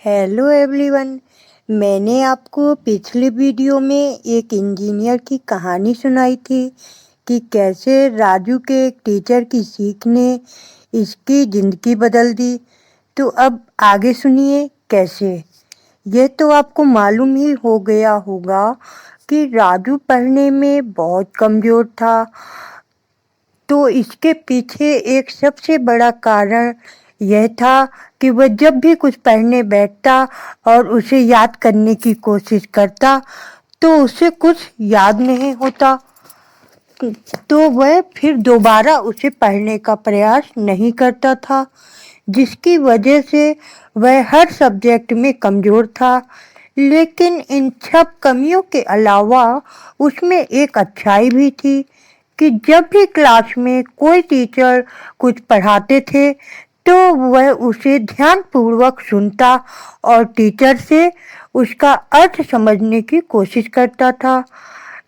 Hello everyone. मैंने आपको पिछले वीडियो में एक इंजीनियर की कहानी सुनाई थी कि कैसे राजू के एक टीचर की सीख ने इसकी ज़िंदगी बदल दी। तो अब आगे सुनिए कैसे। ये तो आपको मालूम ही हो गया होगा कि राजू पढ़ने में बहुत कमज़ोर था। तो इसके पीछे एक सबसे बड़ा कारण यह था कि वह जब भी कुछ पढ़ने बैठता और उसे याद करने की कोशिश करता तो उसे कुछ याद नहीं होता, तो वह फिर दोबारा उसे पढ़ने का प्रयास नहीं करता था, जिसकी वजह से वह हर सब्जेक्ट में कमज़ोर था। लेकिन इन सब कमियों के अलावा उसमें एक अच्छाई भी थी कि जब भी क्लास में कोई टीचर कुछ पढ़ाते थे तो वह उसे ध्यानपूर्वक सुनता और टीचर से उसका अर्थ समझने की कोशिश करता था।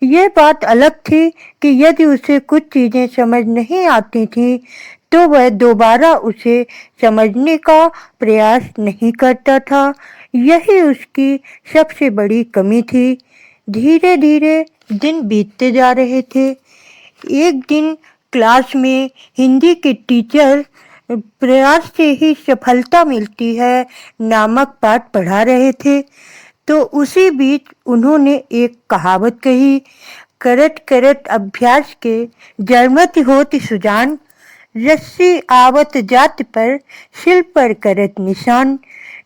यह बात अलग थी कि यदि उसे कुछ चीज़ें समझ नहीं आती थीं तो वह दोबारा उसे समझने का प्रयास नहीं करता था। यही उसकी सबसे बड़ी कमी थी। धीरे धीरे दिन बीतते जा रहे थे। एक दिन क्लास में हिंदी के टीचर प्रयास से ही सफलता मिलती है नामक पाठ पढ़ा रहे थे। तो उसी बीच उन्होंने एक कहावत कही, करत करत अभ्यास के जड़मति होत सुजान, रस्सी आवत जात पर सिल पर करत निशान।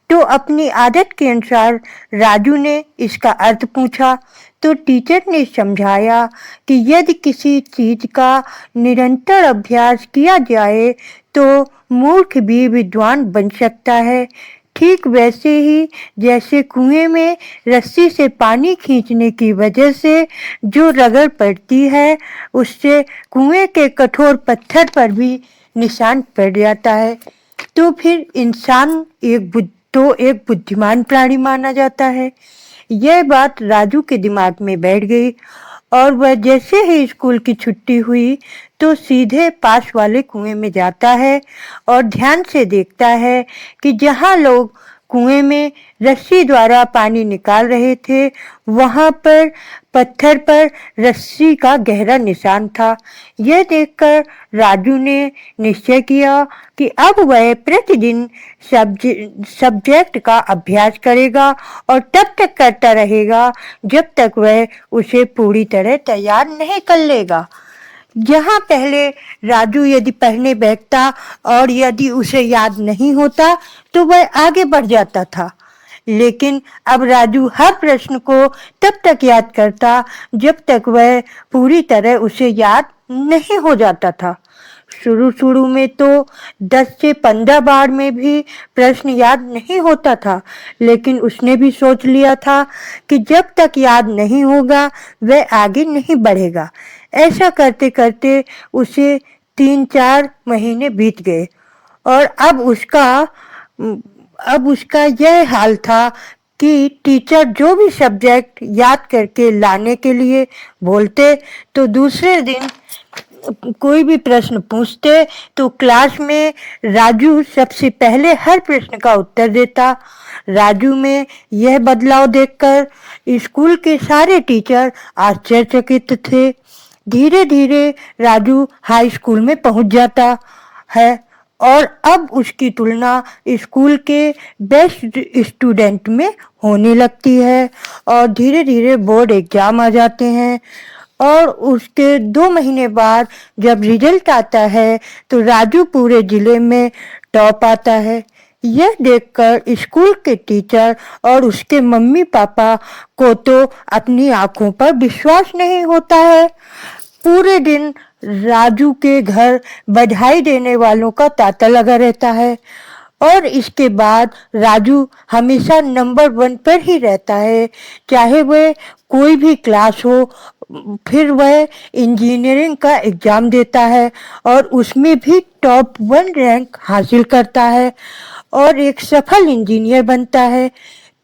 तो अपनी आदत के अनुसार राजू ने इसका अर्थ पूछा तो टीचर ने समझाया कि यदि किसी चीज का निरंतर अभ्यास किया जाए तो मूर्ख भी विद्वान बन सकता है। ठीक वैसे ही जैसे कुएं में रस्सी से पानी खींचने की वजह से जो रगड़ पड़ती है उससे कुएं के कठोर पत्थर पर भी निशान पड़ जाता है। तो फिर इंसान एक बुद्धिमान प्राणी माना जाता है। यह बात राजू के दिमाग में बैठ गई और वह जैसे ही स्कूल की छुट्टी हुई तो सीधे पास वाले कुएं में जाता है और ध्यान से देखता है कि जहाँ लोग कुएं में रस्सी द्वारा पानी निकाल रहे थे वहां पर पत्थर पर रस्सी का गहरा निशान था। यह देखकर राजू ने निश्चय किया कि अब वह प्रतिदिन सब्जेक्ट का अभ्यास करेगा और तब तक करता रहेगा जब तक वह उसे पूरी तरह तैयार नहीं कर लेगा। जहाँ पहले राजू यदि पढ़ने बैठता और यदि उसे याद नहीं होता तो वह आगे बढ़ जाता था, लेकिन अब राजू हर प्रश्न को तब तक याद करता जब तक वह पूरी तरह उसे याद नहीं हो जाता था। शुरू में तो 10 से 15 बार में भी प्रश्न याद नहीं होता था, लेकिन उसने भी सोच लिया था कि जब तक याद नहीं होगा वह आगे नहीं बढ़ेगा। ऐसा करते करते उसे 3-4 महीने बीत गए और अब उसका यह हाल था कि टीचर जो भी सब्जेक्ट याद करके लाने के लिए बोलते तो दूसरे दिन कोई भी प्रश्न पूछते तो क्लास में राजू सबसे पहले हर प्रश्न का उत्तर देता। राजू में यह बदलाव देखकर स्कूल के सारे टीचर आश्चर्यचकित थे। धीरे धीरे राजू हाई स्कूल में पहुंच जाता है और अब उसकी तुलना स्कूल के बेस्ट स्टूडेंट में होने लगती है और धीरे धीरे बोर्ड एग्जाम आ जाते हैं और उसके 2 महीने बाद जब रिजल्ट आता है तो राजू पूरे जिले में टॉप आता है। यह देखकर स्कूल के टीचर और उसके मम्मी पापा को तो अपनी आंखों पर विश्वास नहीं होता है। पूरे दिन राजू के घर बधाई देने वालों का तांता लगा रहता है और इसके बाद राजू हमेशा नंबर 1 पर ही रहता है, चाहे वह कोई भी क्लास हो। फिर वह इंजीनियरिंग का एग्जाम देता है और उसमें भी टॉप 1 रैंक हासिल करता है और एक सफल इंजीनियर बनता है।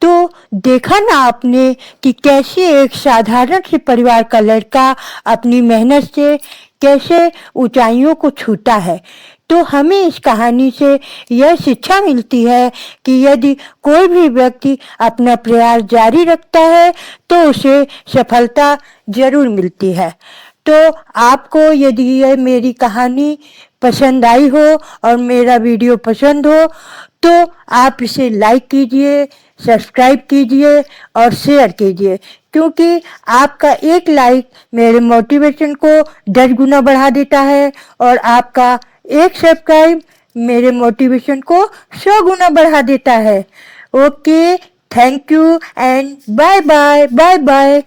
तो देखा ना आपने कि कैसे एक साधारण से परिवार का लड़का अपनी मेहनत से कैसे ऊंचाइयों को छूता है। तो हमें इस कहानी से यह शिक्षा मिलती है कि यदि कोई भी व्यक्ति अपना प्रयास जारी रखता है तो उसे सफलता जरूर मिलती है। तो आपको यदि यह मेरी कहानी पसंद आई हो और मेरा वीडियो पसंद हो तो आप इसे लाइक कीजिए, सब्सक्राइब कीजिए और शेयर कीजिए, क्योंकि आपका एक लाइक मेरे मोटिवेशन को 10 गुना बढ़ा देता है और आपका एक सब्सक्राइब मेरे मोटिवेशन को 100 गुना बढ़ा देता है। Okay, thank you and bye bye bye bye.